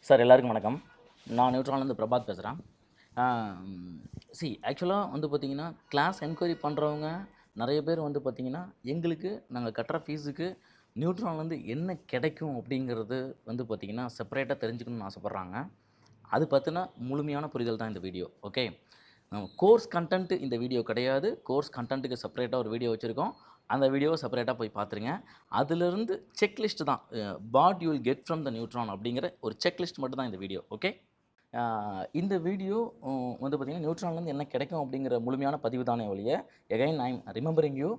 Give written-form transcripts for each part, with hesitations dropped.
Sir எல்லாருக்கும் வணக்கம். நான் நியூட்ரான்லேருந்து பிரபாத் பேசுகிறேன். ஆக்சுவலாக வந்து பார்த்தீங்கன்னா, கிளாஸ் என்கொயரி பண்ணுறவங்க நிறைய பேர் வந்து பார்த்தீங்கன்னா, எங்களுக்கு நாங்கள் கட்டுற ஃபீஸுக்கு நியூட்ரான்லேருந்து என்ன கிடைக்கும் அப்படிங்கிறது வந்து பார்த்தீங்கன்னா, செப்பரேட்டாக தெரிஞ்சுக்கணும்னு ஆசைப்பட்றாங்க. அது பற்றின முழுமையான புரிதல் தான் இந்த வீடியோ. ஓகே. கோர்ஸ் கண்டென்ட் இந்த வீடியோ கிடையாது. கோர்ஸ் கண்டென்ட்டுக்கு செப்பரேட்டாக ஒரு வீடியோ வச்சுருக்கோம். அந்த வீடியோவை செப்பரேட்டாக போய் பார்த்துருங்க. அதிலிருந்து செக்லிஸ்ட் தான் what you will get from the neutron அப்படிங்கிற ஒரு செக்லிஸ்ட் மட்டும் தான் இந்த வீடியோ. ஓகே. இந்த வீடியோ வந்து பார்த்திங்கன்னா நியூட்ரான்லேருந்து என்ன கிடைக்கும் அப்படிங்கிற முழுமையான பதிவு தானே ஒழிய again I am remembering you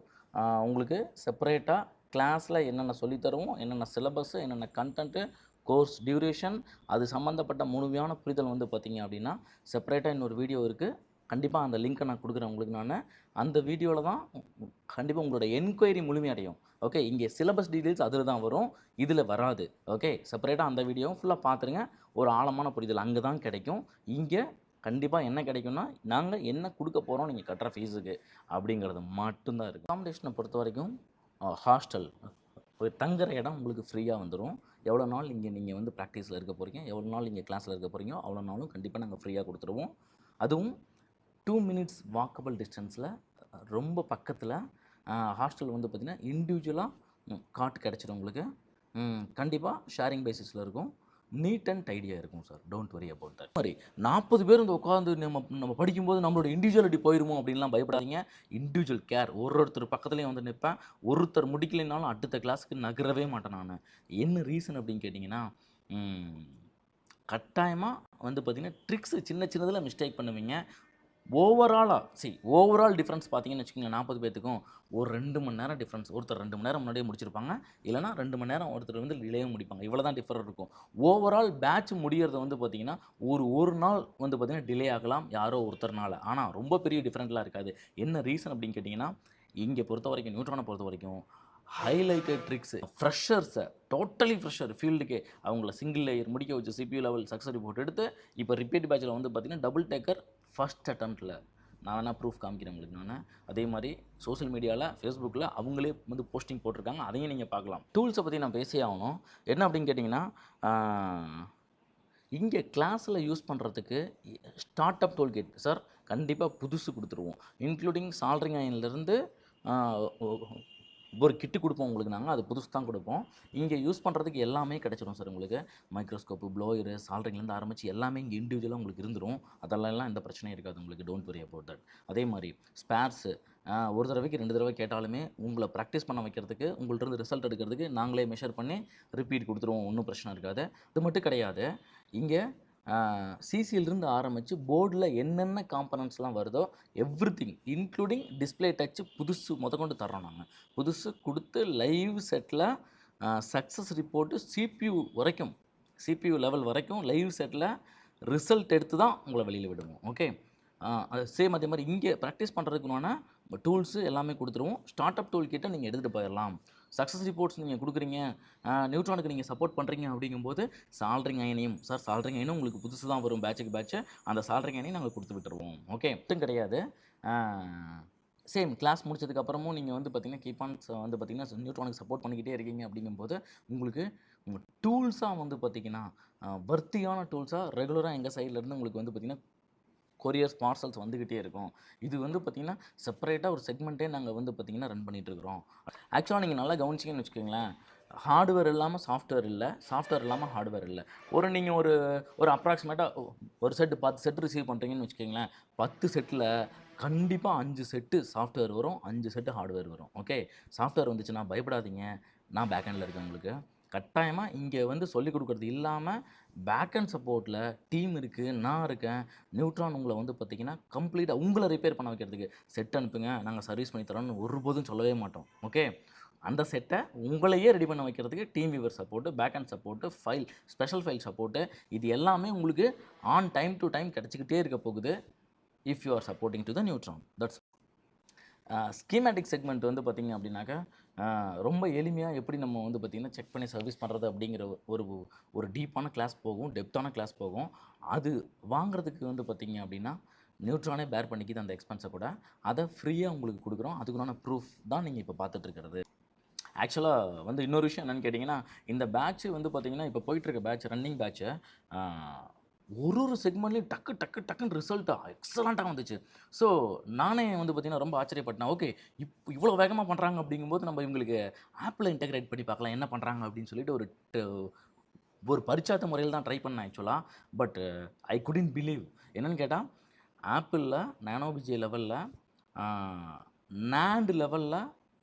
உங்களுக்கு செப்பரேட்டாக கிளாஸில் என்னென்ன சொல்லித்தருவோம், என்னென்ன சிலபஸ்ஸு, என்னென்ன கண்டென்ட்டு, கோர்ஸ் டியூரேஷன், அது சம்மந்தப்பட்ட முழுமையான புரிதல் வந்து பார்த்திங்க அப்படின்னா செப்பரேட்டாக இன்னொரு வீடியோ இருக்குது. கண்டிப்பாக அந்த லிங்க்கை நான் கொடுக்குறேன் உங்களுக்கு. நான் அந்த வீடியோவில் தான் கண்டிப்பாக உங்களோட என்கொயரி முழுமையடையும். ஓகே. இங்கே சிலபஸ் டீட்டெயில்ஸ் அதில் தான் வரும், இதில் வராது. ஓகே. செப்பரேட்டாக அந்த வீடியோவும் ஃபுல்லாக பார்த்துருங்க. ஒரு ஆழமான புரிதல் அங்கே தான் கிடைக்கும். இங்கே கண்டிப்பாக என்ன கிடைக்கும்னா, நாங்கள் என்ன கொடுக்க போகிறோம் நீங்கள் கட்டுற ஃபீஸுக்கு அப்படிங்கிறது மட்டும்தான் இருக்குது. அக்காமடேஷனை பொறுத்த வரைக்கும் ஹாஸ்டல் ஒரு தங்குற இடம் உங்களுக்கு ஃப்ரீயாக வந்துடும். எவ்வளோ நாள் இங்கே நீங்கள் வந்து ப்ராக்டிஸில் இருக்க போகிறீங்க, எவ்வளோ நாள் இங்கே கிளாஸில் இருக்க போகிறீங்க, அவ்வளோ நாளும் கண்டிப்பாக நாங்கள் ஃப்ரீயாக கொடுத்துருவோம். அதுவும் 2 minutes வாக்கபிள் டிஸ்டன்ஸில் ரொம்ப பக்கத்தில் ஹாஸ்டல் வந்து பார்த்திங்கன்னா இண்டிவிஜுவலாக காட் கிடச்சிடும் உங்களுக்கு. கண்டிப்பாக ஷேரிங் பேசிஸில் இருக்கும். நீட் அண்ட் டைடியாக இருக்கும் sir. Don't worry about that. மாதிரி 40 பேர் வந்து உட்காந்து நம்ம படிக்கும்போது நம்மளோட இண்டிவிஜுவலிட்டி போயிடுமோ அப்படின்லாம் பயப்படாதீங்க. Individual care. ஒருத்தர் பக்கத்துலேயும் வந்து நிற்பேன். ஒருத்தர் முடிக்கலைனாலும் அடுத்த கிளாஸுக்கு நகரவே மாட்டேன் நான். என்ன ரீசன் அப்படின்னு கேட்டிங்கன்னா, கட்டாயமாக வந்து பார்த்திங்கன்னா ட்ரிக்ஸு சின்னதில் மிஸ்டேக் பண்ணுவீங்க. ஓவரால் டிஃப்ரென்ஸ் பார்த்தீங்கன்னு வச்சுக்கோங்க, 40 பேத்துக்கும் ஒரு 2 மணி நேரம் டிஃப்ரென்ஸ். ஒருத்தர் 2 மணி நேரம் முன்னாடியே முடிச்சிருப்பாங்க, இல்லைனா 2 மணி நேரம் ஒருத்தர் வந்து டிலேயும் முடிப்பாங்க. இவ்வளோ தான் டிஃபர் இருக்கும். ஓவரால் பேட்ச் முடியறது வந்து பார்த்திங்கன்னா ஒரு நாள் வந்து பார்த்திங்கன்னா டிலே ஆகலாம் யாரோ ஒருத்தர்னால. ஆனால் ரொம்ப பெரிய டிஃப்ரெண்ட்லாம் இருக்காது. என்ன ரீசன் அப்படின்னு கேட்டிங்கன்னா, இங்கே பொறுத்த வரைக்கும் நியூட்ரானை பொறுத்த வரைக்கும் ஹைலைட்டட் ட்ரிக்ஸு ஃப்ரெஷர்ஸை டோட்டலி ஃப்ரெஷர் ஃபீல்டுக்கே அவங்கள சிங்கிள் லேயர் முடிக்க வச்சு CPU லெவல் சக்ஸஸ் ரிப்போர்ட் எடுத்து இப்போ ரிப்பீட் பேட்சில் வந்து பார்த்திங்கன்னா டபுள் டேக்கர் ஃபஸ்ட் அட்டம்ப்டில் நான் வேணால் ப்ரூஃப் காமிக்கிறேன் உங்களுக்கு. நான் அதே மாதிரி சோஷியல் மீடியாவில் ஃபேஸ்புக்கில் அவங்களே வந்து போஸ்டிங் போட்டிருக்காங்க, அதையும் நீங்கள் பார்க்கலாம். டூல்ஸை பற்றி நான் பேசியே ஆகணும். என்ன அப்படின்னு கேட்டிங்கன்னா, இங்கே கிளாஸில் யூஸ் பண்ணுறதுக்கு start up tool kit sir கண்டிப்பாக புதுசு கொடுத்துருவோம். இன்க்ளூடிங் சால்ட்ரிங் அயன்லேருந்து ஒரு கிட்டு கொடுப்போம் உங்களுக்கு. நாங்கள் அது புதுசு தான் கொடுப்போம். இங்கே யூஸ் பண்ணுறதுக்கு எல்லாமே கிடச்சிடும் சார் உங்களுக்கு. மைக்ரோஸ்கோப்பு, ப்ளோயரு, சால்ட்ரிங்லேருந்து ஆரம்பித்து எல்லாமே இங்கே இண்டிவிஜுவலாக உங்களுக்கு இருந்துடும். அதெல்லாம் எந்த பிரச்சனையும் இருக்காது உங்களுக்கு. Don't worry about that. அதே மாதிரி ஸ்பேர்ஸு ஒரு தடவைக்கு 2 தடவை கேட்டாலுமே உங்களை ப்ராக்டிஸ் பண்ண வைக்கிறதுக்கு, உங்கள்கிட்ட ரிசல்ட் எடுக்கிறதுக்கு நாங்களே மெஷர் பண்ணி ரிப்பீட் கொடுத்துருவோம். ஒன்றும் பிரச்சனை இருக்காது. அது மட்டும் கிடையாது, இங்கே சிசியிலிருந்து ஆரம்பித்து போர்டில் என்னென்ன காம்பனன்ட்ஸ்லாம் வருதோ எவ்ரிதிங் இன்க்ளூடிங் டிஸ்பிளே டச்சு புதுசு கொண்டு தர்றோம். நாங்கள் புதுசு கொடுத்து live settle success report CPU level வரைக்கும் லைவ் செட்டில் ரிசல்ட் எடுத்து தான் உங்களை வெளியில் விடுவோம். ஓகே. சேம் அதே மாதிரி இங்கே ப்ராக்டிஸ் பண்ணுறதுக்குனான டூல்ஸு எல்லாமே கொடுத்துருவோம். ஸ்டார்ட் அப் டூல் கிட்ட நீங்கள் எடுத்துகிட்டு போயிடலாம். சக்ஸஸ் ரிப்போர்ட்ஸ் நீங்கள் கொடுக்குறீங்க, நியூட்ரானுக்கு நீங்கள் சப்போர்ட் பண்ணுறீங்க அப்படிங்கும்போது சால்ட்ரிங் அயனையும் சால்ட்ரிங் அயனும் உங்களுக்கு புதுசு தான் வரும் பேட்சுக்கு பேட்ச்சு. அந்த சால்ட்ரிங் அயனையும் நாங்கள் கொடுத்து விட்டுருவோம். ஓகே. மட்டும் கிடையாது, சேம் கிளாஸ் முடிச்சதுக்கப்புறமும் நீங்கள் வந்து பார்த்திங்கன்னா கீப்பான்ஸ் வந்து பார்த்திங்கன்னா நியூட்ரானுக்கு சப்போர்ட் பண்ணிக்கிட்டே இருக்கீங்க அப்படிங்கும்போது உங்களுக்கு உங்கள் டூல்ஸாக வந்து பார்த்திங்கன்னா வர்த்தியான டூல்ஸாக ரெகுலராக எங்கள் சைட்லேருந்து உங்களுக்கு வந்து பார்த்திங்கன்னா கொரியர்ஸ் பார்சல்ஸ் வந்துக்கிட்டே இருக்கும். இது வந்து பார்த்திங்கன்னா செப்பரேட்டாக ஒரு செக்மெண்ட்டே நாங்கள் வந்து பார்த்திங்கன்னா ரன் பண்ணிகிட்ருக்குறோம். ஆக்சுவலாக நீங்கள் நல்லா கவனிச்சிங்கன்னு வச்சுக்கோங்களேன், ஹார்ட்வேர் இல்லாமல் சாஃப்ட்வேர் இல்லை, சாஃப்ட்வேர் இல்லாமல் ஹார்ட்வேர் இல்லை. நீங்கள் ஒரு அப்ராக்சிமேட்டாக ஒரு செட்டு 10 செட்டு ரிசீவ் பண்ணுறீங்கன்னு வச்சுக்கோங்களேன், 10 செட்டில் கண்டிப்பாக 5 செட்டு சாஃப்ட்வேர் வரும், 5 செட்டு ஹார்ட்வேர் வரும். ஓகே. சாஃப்ட்வேர் வந்துச்சுன்னா பயப்படாதீங்க, நான் பேக்ஹெண்டில் இருக்கேன் உங்களுக்கு. கட்டாயமாக இங்கே வந்து சொல்லிக் கொடுக்குறது இல்லாமல் பேக்ஹெண்ட் சப்போர்ட்டில் டீம் இருக்குது, நான் இருக்கேன். நியூட்ரான் உங்களை வந்து பார்த்திங்கன்னா கம்ப்ளீட்டாக உங்களை ரிப்பேர் பண்ண வைக்கிறதுக்கு செட் அனுப்புங்க, நாங்கள் சர்வீஸ் பண்ணி தரோன்னு ஒருபோதும் சொல்லவே மாட்டோம். ஓகே. அந்த செட்டை உங்களையே ரெடி பண்ண வைக்கிறதுக்கு TeamViewer support, backend support, special file support, இது எல்லாமே உங்களுக்கு ஆன் டைம் டு டைம் கிடச்சிக்கிட்டே இருக்க போகுது if you are supporting to the Neutron. That's schematic segment வந்து பார்த்திங்க அப்படின்னாக்கா ரொம்ப எளிமையாக எப்படி நம்ம வந்து பார்த்திங்கன்னா செக் பண்ணி சர்வீஸ் பண்ணுறது அப்படிங்கிற ஒரு டீப்பான கிளாஸ் போகும், டெப்த்தான கிளாஸ் போகும். அது வாங்குறதுக்கு வந்து பார்த்திங்க அப்படின்னா நியூட்ரானே பேர் பண்ணிக்கிது அந்த எக்ஸ்பென்ஸை கூட. அதை ஃப்ரீயாக உங்களுக்கு கொடுக்குறோம். அதுக்குண்டான ப்ரூஃப் தான் நீங்கள் இப்போ பார்த்துட்ருக்கிறது. ஆக்சுவலாக வந்து இன்னொரு விஷயம் என்னன்னு கேட்டிங்கன்னா, இந்த பேட்ச் வந்து பார்த்தீங்கன்னா, இப்போ போயிட்டுருக்க பேட்ச் ரன்னிங் பேட்ச்சு ஒரு செக்மெண்ட்லேயும் டக்கு டக்கு டக்குன்னு ரிசல்ட் எக்ஸலண்ட்டா வந்துச்சு. ஸோ நானே வந்து பார்த்தீங்கன்னா, ரொம்ப ஆச்சரியப்பட்டேன். ஓகே, இவ்வளோ வேகமா பண்றாங்க அப்படிங்கும்போது, நம்ம இவங்களுக்கு ஆப்ல இன்டகிரேட் பண்ணி பார்க்கலாம். என்ன பண்றாங்க அப்படின்னு சொல்லிட்டு ஒரு பரிட்சார்த்த முறையில தான் ட்ரை பண்ணேன் ஆக்சுவலா. But I couldn't believe. என்னன்னு கேட்டா, ஆப்பிள்ல நானோ விஜே லெவல்ல ஆ நாண்ட் லெவல்ல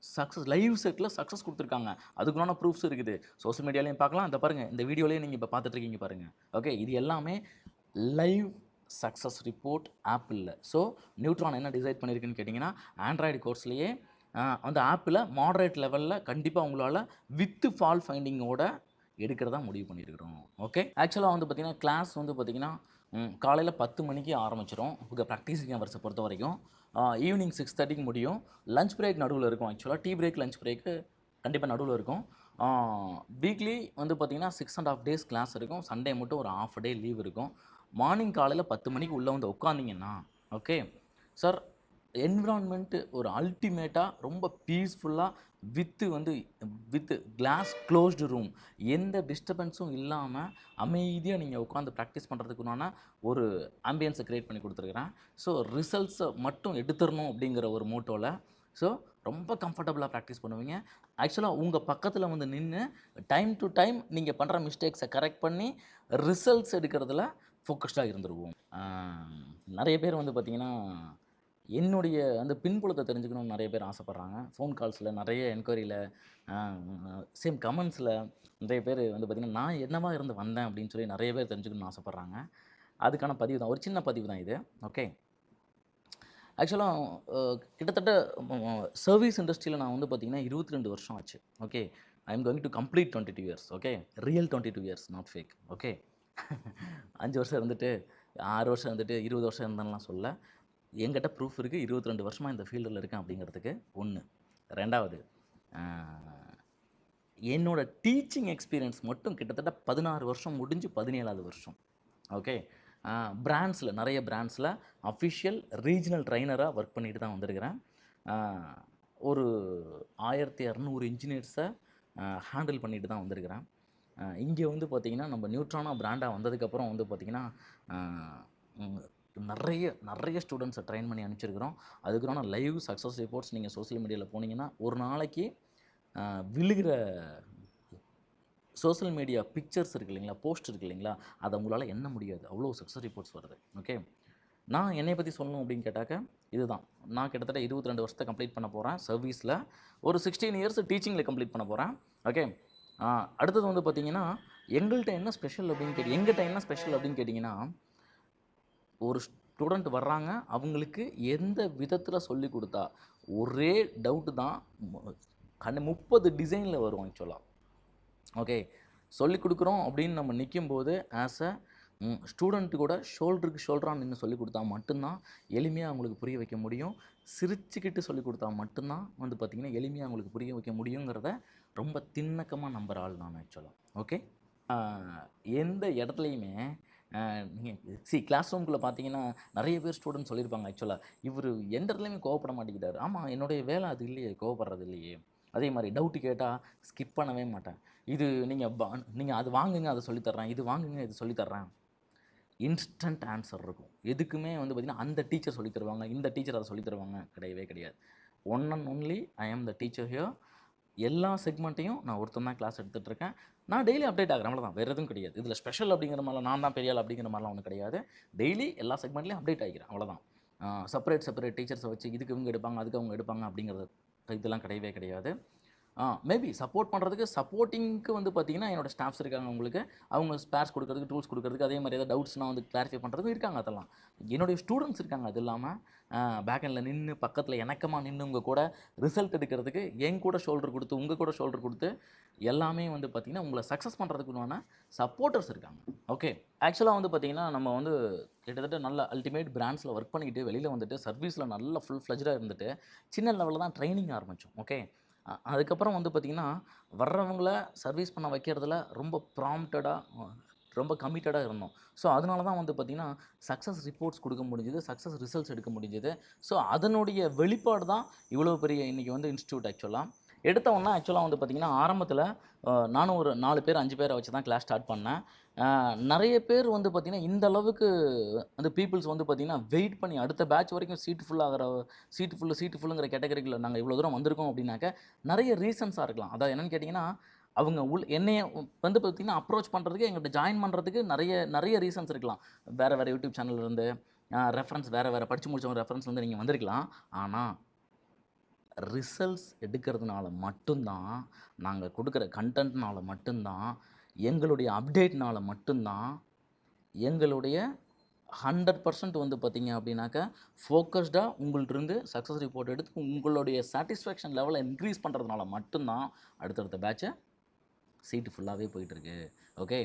சக்சஸ் லைவ் செட்ல சக்சஸ் குடுத்துருக்காங்க. அதுக்குண்டான ப்ரூஃப்ஸ் இருக்குது. சோசியல் மீடியாலயும் பார்க்கலாம். இந்த பாருங்க, இந்த வீடியோலயே நீங்க இப்ப பார்த்துட்டு இருக்கீங்க பாருங்க. ஓகே, இது எல்லாமே லைவ் சக்சஸ் ரிப்போர்ட் ஆப்பிள்ல. ஸோ நியூட்ரான் என்ன டிசைட் பண்ணியிருக்குன்னு கேட்டிங்கன்னா, ஆண்ட்ராய்டு கோர்ஸ்லயே அந்த ஆப்பில மாடரேட் லெவல்ல கண்டிப்பா உங்களால வித் ஃபால்ட் ஃபைண்டிங்கோட எடுக்கிறதா முடிவு பண்ணியிருக்கிறோம். ஓகே. ஆக்சுவலா வந்து பார்த்தீங்கன்னா, கிளாஸ் வந்து பார்த்தீங்கன்னா, காலையில 10 மணிக்கு ஆரம்பிச்சிரும். உங்க பிராக்டிசிங் ஹவர்ஸ பொறுத்தவரைக்கும். ஈவினிங் 6:30க்கு முடியும். லஞ்ச் பிரேக் நடுவுல இருக்கும் ஆக்சுவலா. டீ பிரேக், லஞ்ச் பிரேக்கு கண்டிப்பா நடுவுல இருக்கும். ஆ வீக்லி வந்து பார்த்தீங்கன்னா, 6 1/2 டேஸ் கிளாஸ் இருக்கும். சண்டே மட்டும் ஒரு ஹால்ஃப் டே லீவ் இருக்கும். மார்னிங் காலையில 10 மணிக்கு உள்ள வந்து உட்காந்தீங்கன்னா, ஓகே, சார் என்விரான்மென்ட் ஒரு அல்டிமேட்டா ரொம்ப பீஸ்ஃபுல்லா வந்து வித் கிளாஸ் க்ளோஸ்டு ரூம். எந்த டிஸ்டர்பன்ஸும் இல்லாம அமைதியா நீங்க உட்காந்து பிராக்டிஸ் பண்றதுக்குண்டான ஒரு ஆம்பியன்ஸ கிரியேட் பண்ணி குடுத்துருக்கிறேன். ஸோ ரிசல்ட்ஸ மட்டும் எடுத்துறணும் அப்படிங்கிற ஒரு மோட்டோல, ஸோ ரொம்ப கம்ஃபர்டபுளா பிராக்டிஸ் பண்ணுவீங்க. ஆக்சுவலா உங்க பக்கத்துல வந்து நின்னு டைம் டு டைம் நீங்க பண்ற மிஸ்டேக்ஸ கரெக்ட் பண்ணி ரிசல்ட்ஸ் எடுக்கிறதுல ஃபோக்கஸ்டா இருந்துருவோம். நெறைய பேர் வந்து பார்த்தீங்கன்னா, என்னுடைய அந்த பின்புலத்த தெரிஞ்சுக்கணும்னு நெறைய பேர் ஆசைப்படுறாங்க. ஃபோன் கால்ஸ்ல நெறைய என்கொயரில அ சேம் கமெண்ட்ஸ்ல நெறைய பேர் வந்து பார்த்தீங்கன்னா, நான் என்னவா இருந்து வந்தேன் அப்படின்னு சொல்லி நெறைய பேர் தெரிஞ்சுக்கணும்னு ஆசைப்படுறாங்க. அதுக்கான பதிவு தான். ஒரு சின்ன பதிவு தான் இது. ஓகே. ஆக்சுவலா கிட்டத்தட்ட சர்வீஸ் இண்டஸ்ட்ரியில நான் வந்து பார்த்தீங்கன்னா 22 வருஷம் ஆச்சு. Okay. I am going to complete 22 years. Okay. Real 22 years not fake. Okay. 5 வருஷம் இருந்துட்டு, 6 வருஷம் இருந்துட்டு, 20 வருஷம் இருந்தேன்லாம் சொல்லல. என்கிட்ட ப்ரூஃப் இருக்கு. 22 வருஷமா இந்த ஃபீல்டுல இருக்கேன் அப்படிங்கிறதுக்கு 1. 2வது அ என்னோட டீச்சிங் எக்ஸ்பீரியன்ஸ் மட்டும் கிட்டத்தட்ட 16 வருஷம் முடிஞ்சு 17வது வருஷம். ஓகே. பிராண்ட்ஸ்ல நெறைய பிராண்ட்ஸ்ல அஃபிஷியல் ரீஜினல் ட்ரெய்னரா ஒர்க் பண்ணிட்டு தான் வந்திருக்கிறேன். அ ஒரு 1200 இன்ஜினியர்ஸ ஹேண்டில் பண்ணிட்டு தான் வந்திருக்கிறேன். இங்க வந்து பார்த்தீங்கன்னா, நம்ம நியூட்ரானா பிராண்டா வந்ததுக்கப்புறம் வந்து பார்த்தீங்கன்னா, அ ம் நெறைய ஸ்டூடண்ட்ஸ ட்ரெயின் பண்ணி அனுப்பிச்சிருக்கிறோம். அதுக்கான லைவ் சக்சஸ் ரிப்போர்ட்ஸ் நீங்க சோசியல் மீடியால போனீங்கன்னா, ஒரு நாளைக்கு அ விழுகிற சோசியல் மீடியா பிக்சர்ஸ் இருக்கு இல்லைங்களா? போஸ்ட் இருக்கு இல்லைங்களா? அத உங்களால எண்ண முடியாது. அவ்வளோ சக்சஸ் ரிப்போர்ட்ஸ் வருது. ஓகே. நான் என்னைய பத்தி சொல்லணும் அப்படின்னு கேட்டாக்க, இதுதான். நான் கிட்டத்தட்ட 22 வருஷத்த கம்ப்ளீட் பண்ண போறேன் சர்வீஸ்ல. ஒரு 16 இயர்ஸ் டீச்சிங்ல கம்ப்ளீட் பண்ண போறேன். ஓகே. அடுத்தது வந்து பார்த்தீங்கன்னா, எங்கிட்ட என்ன ஸ்பெஷல் அப்படின்னு கேட்டீங்கன்னா, ஒரு ஸ்டூடண்ட் வர்றாங்க. அவங்களுக்கு எந்த விதத்தில சொல்லிக் குடுத்தா, ஒரே டவுட் தான். 30 டிசைன்ல வரும் ஆக்சுவலா. ஓகே. சொல்லிக் குடுக்குறோம் அப்படின்னு நம்ம நிக்கும்போது, ஆஸ் அ ஸ்டூடண்ட் கூட ஷோல்டருக்கு ஷோல்டரா நின்னு சொல்லிக் குடுத்தா மட்டும் தான், எளிமையா அவங்களுக்கு புரிய வைக்க முடியும். சிரிச்சுக்கிட்டு சொல்லிக் குடுத்தா மட்டும் தான் வந்து பார்த்தீங்கன்னா, எளிமையா அவங்களுக்கு புரிய வைக்க முடியுங்கிறத ரொம்ப திண்ணக்கமா நம்புற ஆள் நான் ஆக்சுவலா. ஓகே. ஆ எந்த இடத்துலயுமே நீங்க கிளாஸ் ரூம்குள்ள பார்த்தீங்கன்னா, நெறைய பேர் ஸ்டூடண்ட்ஸ் சொல்லியிருப்பாங்க ஆக்சுவலா. இவரு எந்த இடத்துலயுமே கோவப்பட மாட்டேங்கிறாரு. ஆமா, என்னுடைய வேலை அது இல்லையே, கோவப்படுறது இல்லையே. அதே மாரி டவுட் கேட்டா ஸ்கிப் பண்ணவே மாட்டேன். இது நீங்க அது வாங்குங்க, அத சொல்லி தர்றேன். இது வாங்குங்க, இது சொல்லி தர்றேன். இன்ஸ்டன்ட் ஆன்சர் இருக்கும். எதுக்குமே வந்து பார்த்தீங்கன்னா, அந்த டீச்சர் சொல்லி தருவாங்க, இந்த டீச்சர் அத சொல்லி தருவாங்க. கிடையவே கிடையாது. One and only I am the teacher here. எல்லா செக்மெண்ட்டையும் நான் ஒருத்தன் தான் கிளாஸ் எடுத்துட்டு இருக்கேன். நான் டெய்லி அப்டேட் ஆகுறேன். அவ்வளோதான். வேற எதுவும் கிடையாது. இதில ஸ்பெஷல் அப்படிங்கிற மாரிலாம் நான் தான் பெரிய ஆள் அப்படிங்கிற மாரிலாம் ஒண்ணும் கிடையாது. டெய்லி எல்லா செக்மெண்ட்லயும் அப்டேட் ஆகிக்கிறேன். அவ்வளோதான். செப்பரேட் டீச்சர்ஸ வச்சு இதுக்கு இவங்க எடுப்பாங்க, அதுக்கு அவங்க எடுப்பாங்க அப்படிங்கிறது இதெல்லாம் கிடையவே கிடையாது. மேபி சப்போர்ட் பண்ணுறதுக்கு சப்போர்ட்டிங்க்கு வந்து பார்த்தீங்கன்னா, என்னோட ஸ்டாஃப்ஸ் இருக்காங்க உங்களுக்கு. அவங்க ஸ்பேர்ஸ் குடுக்குறதுக்கு, டூல்ஸ் குடுக்குறதுக்கு, அதே மாரி ஏதாவது டவுட்ஸ்னா வந்து கிளாரிஃபை பண்ணுறதுக்கு இருக்காங்க அதெல்லாம். என்னுடைய ஸ்டூடண்ட்ஸ் இருக்காங்க. அது இல்லாம பேக் எண்ட்ல நின்னு பக்கத்துல இணக்கமா நின்னு உங்க கூட ரிசல்ட் எடுக்கிறதுக்கு என் கூட ஷோல்டர் குடுத்து, உங்க கூட ஷோல்டர் குடுத்து எல்லாமே வந்து பார்த்தீங்கன்னா, உங்கள சக்சஸ் பண்றதுக்குண்டான சப்போர்ட்டர்ஸ் இருக்காங்க. ஓகே. ஆக்சுவலா வந்து பார்த்தீங்கன்னா, நம்ம வந்து கிட்டத்தட்ட நல்ல அல்டிமேட் பிராண்ட்ஸ்ல ஒர்க் பண்ணிக்கிட்டு வெளியில வந்துட்டு சர்வீஸ்ல நல்ல ஃபுல் ஃப்ளெட்ஜ்டா இருந்துட்டு, சின்ன லெவல்ல தான் ட்ரெய்னிங் ஆரம்பிச்சோம். ஓகே. அதுக்கப்புறம் வந்து பார்த்தீங்கன்னா, வர்றவங்கள சர்வீஸ் பண்ண வைக்கிறதுல ரொம்ப ப்ராம்ப்டடா ரொம்ப கமிட்டடா இருந்தோம். ஸோ, அதனால தான் வந்து பார்த்தீங்கன்னா, சக்சஸ் ரிப்போர்ட்ஸ் குடுக்க முடிஞ்சது. சக்சஸ் ரிசல்ட்ஸ் எடுக்க முடிஞ்சது. ஸோ, அதனுடைய வெளிப்பாடு தான் இவ்வளோ பெரிய இன்னைக்கு வந்து இன்ஸ்டிடியூட் ஆக்சுவலா. எடுத்த உடனே ஆக்சுவலாக வந்து பார்த்தீங்கன்னா, ஆரம்பத்தில நானும் ஒரு 4 பேர் 5 பேரை வச்சு தான் கிளாஸ் ஸ்டார்ட் பண்ணேன். நெறைய பேர் வந்து பார்த்தீங்கன்னா, இந்த அளவுக்கு வந்து பீப்பிள்ஸ் வந்து பார்த்தீங்கன்னா, வெயிட் பண்ணி அடுத்த பேட்ச் வரைக்கும் சீட் ஃபுல்லுங்கிற கேட்டகரிக்குள்ள நாங்க இவ்வளோ தூரம் வந்திருக்கோம் அப்படின்னாக்க, நெறைய ரீசன்ஸா இருக்கலாம். அதாவது என்னன்னு கேட்டீங்கன்னா, அவங்க என்னைய வந்து பார்த்தீங்கன்னா, அப்ரோச் பண்றதுக்கு, எங்கிட்ட ஜாயின் பண்றதுக்கு நெறைய ரீசன்ஸ் இருக்கலாம். வேற வேற யூடியூப் சேனல்ல இருந்து, ரெஃபரன்ஸ் வேற வேற படிச்சு முடிச்சவங்க ரெஃபரன்ஸ்லேருந்து நீங்க வந்திருக்கலாம். ஆனா ரிசல்ட்ஸ் எடுக்கிறதுனால மட்டும் தான், நாங்க குடுக்குற கன்டென்ட்னால மட்டும் தான், எங்களுடைய அப்டேட்னால மட்டும் தான், எங்களுடைய 100% வந்து பார்த்தீங்க அப்படின்னாக்க, ஃபோக்கஸ்டா உங்கள்ட்டருந்து சக்ஸஸ் ரிப்போர்ட் எடுத்து உங்களுடைய சாட்டிஸ்ஃபேக்ஷன் லெவல இன்க்ரீஸ் பண்றதுனால மட்டும் தான், அடுத்தடுத்த பேட்ச்ச சீட்டு ஃபுல்லாவே போயிட்டுருக்கு. ஓகே.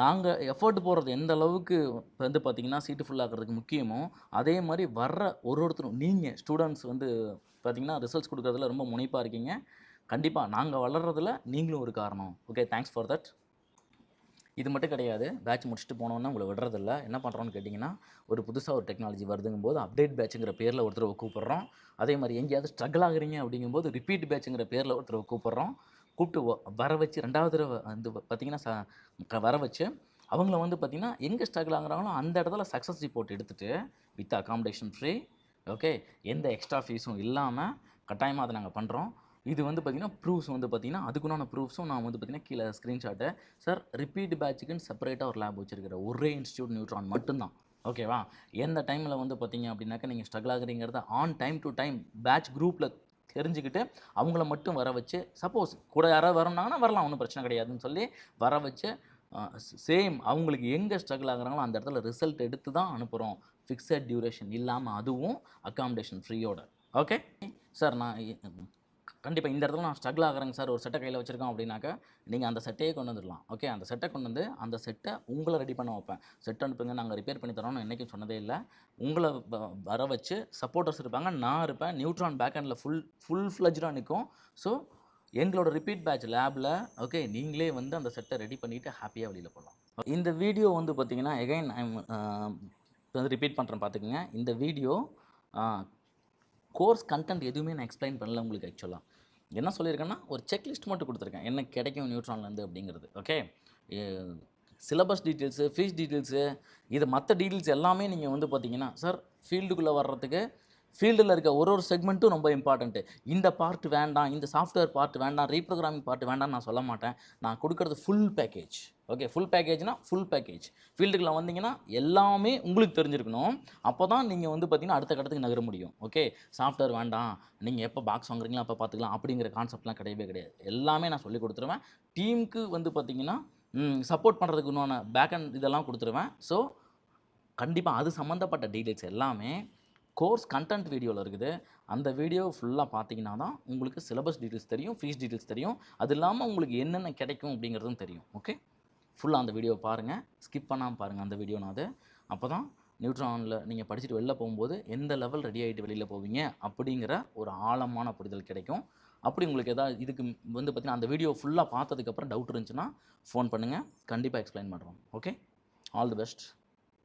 நாங்க எஃபோர்ட் போடுறது எந்த அளவுக்கு வந்து பார்த்தீங்கன்னா, சீட்டு ஃபுல் ஆக்குறதுக்கு முக்கியமோ, அதே மாரி வர்ற ஒருத்தரும் நீங்க ஸ்டூடண்ட்ஸ் வந்து பார்த்தீங்கன்னா, ரிசல்ட்ஸ் குடுக்குறதுல ரொம்ப முனைப்பா இருக்கீங்க. கண்டிப்பா நாங்க வளர்றதுல நீங்களும் ஒரு காரணம். ஓகே. Thanks for that. இது மட்டும் கிடையாது. பேட்ச் முடிச்சுட்டு போனோனே உங்கள விடுறதில்ல. என்ன பண்றோம்னு கேட்டீங்கன்னா, ஒரு புதுசா ஒரு டெக்னாலஜி வருதுங்கும்போது, அப்டேட் பேட்ச்ங்கிற பேர்ல ஒருத்தர கூப்பிடுறோம். அதே மாரி எங்கேயாவது ஸ்ட்ரகிள் ஆகுறீங்க அப்படிங்கும்போது, ரிப்பீட் பேட்ச்ங்கிற பேர்ல ஒருத்தர கூப்பிடுறோம். கூப்பிட்டு வர வச்சு 2வது தடவ வந்து பார்த்தீங்கன்னா, வர வச்சு, அவங்கள வந்து பார்த்தீங்கன்னா, எங்க ஸ்ட்ரகிள் ஆகுறாங்களோ அந்த இடத்துல சக்ஸஸ் ரிப்போர்ட் எடுத்துட்டு, வித் அக்காமடேஷன் ஃப்ரீ, ஓகே. எந்த எக்ஸ்ட்ரா ஃபீஸும் இல்லாம, கட்டாயமா அத நாங்க பண்றோம். இது வந்து பார்த்தீங்கன்னா, ப்ரூஃப்ஸ் வந்து பார்த்தீங்கன்னா, அதுக்குண்டான ப்ரூஃப்ஸும் நான் வந்து பார்த்தீங்கன்னா, கீழ ஸ்க்ரீன்ஷாட்டு. சார் ரிப்பீட் பேட்ச்சுக்குன்னு செப்பரேட்டா ஒரு லேப் வச்சிருக்கிற ஒரே இன்ஸ்டிடியூட் நியூட்ரான் மட்டும் தான். ஓகேவா? எந்த டைம்ல வந்து பார்த்தீங்க அப்படின்னாக்க, நீங்க ஸ்ட்ரகிள் ஆகுறீங்கிறத டைம் டூ டைம் பேட்ச் குரூப்ல தெரிஞ்சுக்கிட்டு, அவங்கள மட்டும் வர வச்சு, சப்போஸ் கூட யாராவது வரணும்னாங்கன்னா வரலாம். ஒண்ணும் பிரச்சனை கிடையாதுன்னு சொல்லி வர வச்சு, அ சேம் அவங்களுக்கு எங்க ஸ்ட்ரகிள் ஆகுறாங்களோ அந்த இடத்துல ரிசல்ட் எடுத்து தான் அனுப்புறோம். ஃபிக்ஸட் டியூரேஷன் இல்லாம அதுவும் அக்காமடேஷன் ஃப்ரீயோட. ஓகே. சார் நான் கண்டிப்பா இந்த இடத்துல நான் ஸ்ட்ரகிள் ஆகுறேங்க சார். ஒரு செட்ட கையில வச்சிருக்கோம் அப்படின்னாக்க, நீங்க அந்த செட்டையே கொண்டு வந்துரலாம். ஓகே. அந்த செட்ட கொண்டு வந்து, அந்த செட்ட உங்கள ரெடி பண்ண வைப்பேன். செட் அனுப்புங்க, நாங்க ரிப்பேர் பண்ணி தரோம்னு என்னைக்கும் சொன்னதே இல்ல. உங்கள வர வச்சு சப்போர்ட்டர்ஸ் இருப்பாங்க. நான் இருப்பேன். நியூட்ரான் பேக் எண்ட்ல ஃபுல் ஃப்ளெட்ஜ்டா நிக்கும். ஸோ, எங்களோட ரிப்பீட் பேட்ச் லேப்ல ஓகே, நீங்களே வந்து அந்த செட்ட ரெடி பண்ணிட்டு ஹேப்பியா வெளியில போலாம். இந்த வீடியோ வந்து பார்த்தீங்கன்னா, அகைன் ஐ அம் வந்து ரிப்பீட் பண்றேன் பார்த்துக்கங்க. இந்த வீடியோ அ கோர்ஸ் கன்டென்ட் எதுவுமே நான் எக்ஸ்ப்ளைன் பண்ணல உங்களுக்கு ஆக்சுவலா. என்ன சொல்லியிருக்கேன்னா, ஒரு செக்லிஸ்ட் மட்டும் குடுத்துருக்கேன். என்ன கிடைக்கும் நியூட்ரான்லேருந்து அப்படிங்கிறது. ஓகே. எ சிலபஸ் டீட்டெயில்ஸு, ஃபீஸ் டீட்டெயில்ஸு, இது மத்த டீட்டெயில்ஸ் எல்லாமே நீங்க வந்து பார்த்தீங்கன்னா, சார் ஃபீல்டுக்குள்ள வர்றதுக்கு ஃபீல்டுல இருக்க ஒரு செக்மெண்ட்டும் ரொம்ப இம்பார்ட்டன்ட்டு. இந்த பார்ட் வேண்டாம், இந்த சாஃப்ட்வேர் பார்ட் வேண்டாம், ரீப்ரோகிராமிங் பார்ட் வேண்டாம்னு நான் சொல்ல மாட்டேன். நான் குடுக்குறது ஃபுல் பேக்கேஜ். ஓகே. ஃபுல் பேக்கேஜ்னா ஃபுல் பேக்கேஜ். ஃபீல்டுக்குள்ள வந்தீங்கன்னா, எல்லாமே உங்களுக்கு தெரிஞ்சிருக்கணும். அப்பதான் நீங்க வந்து பார்த்தீங்கன்னா, அடுத்த கட்டத்துக்கு நகர முடியும். ஓகே. சாஃப்ட்வேர் வேண்டாம், நீங்க எப்போ பாக்ஸ் வாங்குறீங்களோ அப்போ பார்த்துக்கலாம் அப்படிங்கிற கான்செப்ட்லாம் கிடையவே கிடையாது. எல்லாமே நான் சொல்லிக் குடுத்துருவேன். டீமுக்கு வந்து பார்த்தீங்கன்னா, சப்போர்ட் பண்றதுக்கு உண்டான பேக் எண்ட் இதெல்லாம் குடுத்துருவேன். ஸோ, கண்டிப்பா அது சம்மந்தப்பட்ட டீட்டெயில்ஸ் எல்லாமே கோர்ஸ் கன்டென்ட் வீடியோல இருக்குது. அந்த வீடியோ ஃபுல்லா பார்த்தீங்கன்னா தான், உங்களுக்கு சிலபஸ் டீட்டெயில்ஸ் தெரியும், ஃபீஸ் டீட்டெயில்ஸ் தெரியும். அது இல்லாம உங்களுக்கு என்னென்ன கிடைக்கும் அப்படிங்கிறதும் தெரியும். ஓகே. ஃபுல்லா அந்த வீடியோவ பாருங்க. ஸ்கிப் பண்ணாம பாருங்க அந்த வீடியோனாவது. அப்பதான் நியூட்ரான்ல நீங்க படிச்சுட்டு வெளில போகும்போது, எந்த லெவல் ரெடி ஆயிட்டு வெளில போவீங்க அப்படிங்கிற ஒரு ஆழமான புரிதல் கிடைக்கும். அப்படி உங்களுக்கு ஏதாவது இதுக்கு வந்து பார்த்தீங்கன்னா, அந்த வீடியோ ஃபுல்லா பார்த்ததுக்கப்புறம் டவுட் இருந்துச்சுன்னா, ஃபோன் பண்ணுங்க. கண்டிப்பா எக்ஸ்ப்ளைன் பண்றோம். ஓகே. All the best.